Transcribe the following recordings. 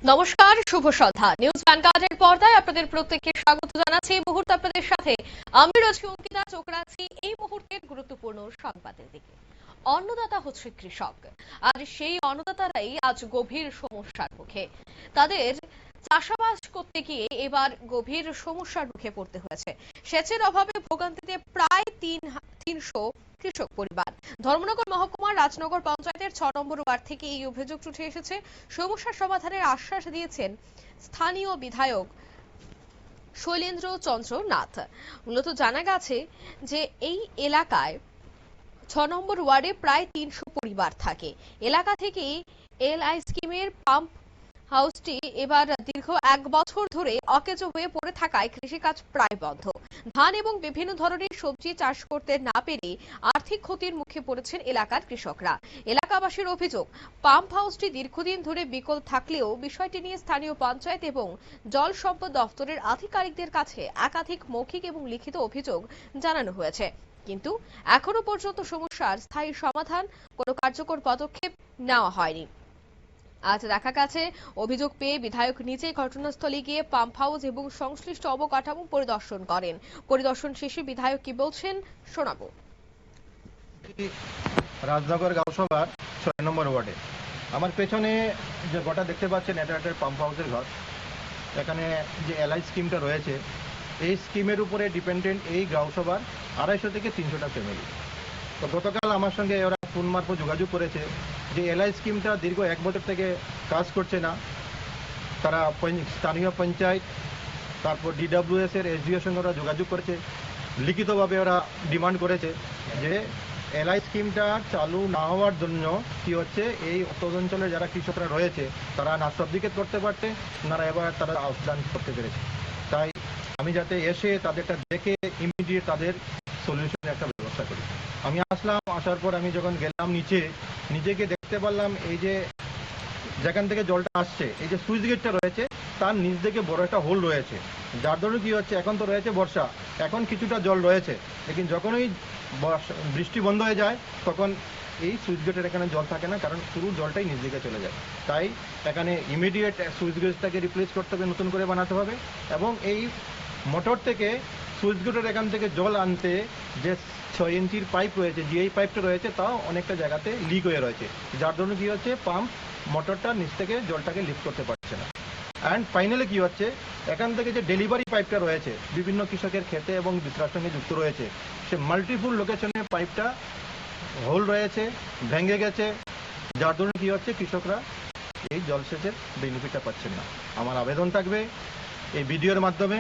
নমস্কার, শুভ সন্ধ্যা। নিউজ ভ্যানগার্ডের পর্দায় আপনাদের প্রত্যেককে স্বাগত জানাচ্ছি। এই মুহূর্তে আপনাদের সাথে আমি রয়েছি অঙ্কিতা। চোখ রাখছি এই মুহূর্তের গুরুত্বপূর্ণ সংবাদের দিকে। অন্নদাতা হচ্ছে কৃষক, আর সেই অন্নদাতারাই আজ গভীর সমস্যার মুখে। তাদের চাষাবাদ করতে গিয়ে এবার গভীর সমস্যার মুখে পড়তে হয়েছে। সেচের অভাবে ভোগান্তিতে প্রায় 300 কৃষক পরিবার। ধর্মনগর মহকুমার রাজনগর পঞ্চায়েতের 6 নম্বর ওয়ার্ড থেকে এই অভিযোগ উঠে এসেছে। সমস্যার সমাধানের আশ্বাস দিয়েছেন স্থানীয় বিধায়ক শৈলেন্দ্র চন্দ্র নাথ। মূলত জানা গেছে যে এই এলাকায় 6 নম্বর ওয়ার্ডে প্রায় 300 পরিবার থাকে। এলাকা থেকে এলআই স্কিমের পাম্প হাউসটি এবার দীর্ঘ 1 বছর ধরে অকেজো হয়ে পড়ে থাকায় কৃষিকাজ প্রায় বন্ধ। ধান এবং বিভিন্ন ধরনের সবজি চাষ করতে না পেরে আর্থিক ক্ষতির মুখে পড়েছেন এলাকার কৃষকরা। এলাকাবাসীর অভিযোগ, পাম্প হাউসটি দীর্ঘদিন ধরে বিকল থাকলেও বিষয়টি নিয়ে স্থানীয় পঞ্চায়েত এবং জল সম্পদ দপ্তরের আধিকারিকদের কাছে একাধিক মৌখিক এবং লিখিত অভিযোগ জানানো হয়েছে, কিন্তু এখনো পর্যন্ত সমস্যার স্থায়ী সমাধান কোনো কার্যকর পদক্ষেপ নেওয়া হয়নি। আজ দেখা গেছে অভিযোগ পেয়ে বিধায়ক নিজে ঘটনাস্থলে গিয়ে পাম্প হাউস এবং সংশ্লিষ্ট অবকাঠামো পরিদর্শন করেন। পরিদর্শন শেষে বিধায়ক কি বলছেন শোনাবো। রাজনগর গাঁওসভার 6 নম্বর ওয়ার্ডে আমার পেছনে যে গোটা দেখতে পাচ্ছেন এটা একটা পাম্প হাউসের ঘর। এখানে যে এলআই স্কিমটা রয়েছে এই স্কিমের উপরে ডিপেন্ডেন্ট এই গাঁওসভার 250 থেকে 300টা ফ্যামিলি। তো গতকাল আমার সঙ্গে ওরা ফোন মারফত যোগাযোগ করেছে যে এলআই স্কিমটা দীর্ঘ 1 বছর থেকে কাজ করছে না। তারা স্থানীয় পঞ্চায়েত, তারপর ডিডব্লিউএস এর এসডিওর সঙ্গে ওরা যোগাযোগ করেছে, লিখিতভাবে ওরা ডিমান্ড করেছে যে এলআই স্কিমটা চালু না হওয়ার জন্য কি হচ্ছে এই অঞ্চলে যারা কৃষকরা রয়েছে তারা না সাবডিকেট করতে পারতে না এবার তারা আউটলাইন করতে পেরেছে। তাই আমি যাতে এসে তাদেরটা দেখে ইমিডিয়েট তাদের সলিউশনের একটা ব্যবস্থা করি। আমি আসলাম, আসার পর আমি যখন গেলাম নিজেকে দেখতে পারলাম এই যে যেখান থেকে জলটা আসছে এই যে সুইচ গেটটা রয়েছে তার নিচ থেকে বড় একটা হোল রয়েছে, যার জন্য কি হচ্ছে এখন তো রয়েছে বর্ষা, এখন কিছুটা জল রয়েছে, লেকিন যখনই বৃষ্টি বন্ধ হয়ে যায় তখন এই সুইচ গেটের এখানে জল থাকে না, কারণ পুরো জলটাই নিচ দিকে চলে যায়। তাই এখানে ইমিডিয়েট সুইচ গেটটাকে রিপ্লেস করতে হবে, নতুন করে বানাতে হবে, এবং এই মোটর থেকে সুইচ গেটের এখান থেকে জল আনতে যে 6 ইঞ্চির পাইপ রয়েছে, যে এই পাইপটা রয়েছে তাও অনেকটা জায়গাতে লিক হয়ে রয়েছে, যার জন্য কি হচ্ছে পাম্প মোটরটা নিচ থেকে জলটাকে লিফট করতে পারছে না। অ্যান্ড ফাইনালি কি হচ্ছে এখান থেকে যে ডেলিভারি পাইপটা রয়েছে বিভিন্ন কৃষকের ক্ষেতে এবং বিক্রয়ের সঙ্গে যুক্ত রয়েছে, সে মাল্টিপুল লোকেশনে পাইপটা হোল রয়েছে, ভেঙে গেছে, যার জন্য কি হচ্ছে কৃষকরা এই জলসেচের বেনিফিটটা পাচ্ছেন না। আমার আবেদন থাকবে এই ভিডিওর মাধ্যমে।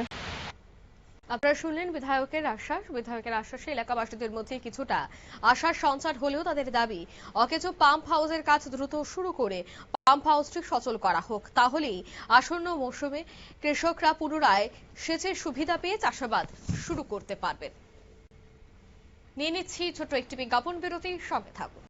আপনারা শুনলেন বিধায়কের আশ্বাসে এলাকাবাসীদের মধ্যে কিছুটা আশার সঞ্চার হলেও তাদের দাবি অকেজো পাম্প হাউসের কাজ দ্রুত শুরু করে পাম্প হাউসটি সচল করা হোক, তাহলেই আসন্ন মৌসুমে কৃষকরা পুনরায় সেচের সুবিধা পেয়ে চাষাবাদ শুরু করতে পারবেন। নিয়ে নিচ্ছি ছোট একটি বিজ্ঞাপন বিরতি, সঙ্গে থাকুন।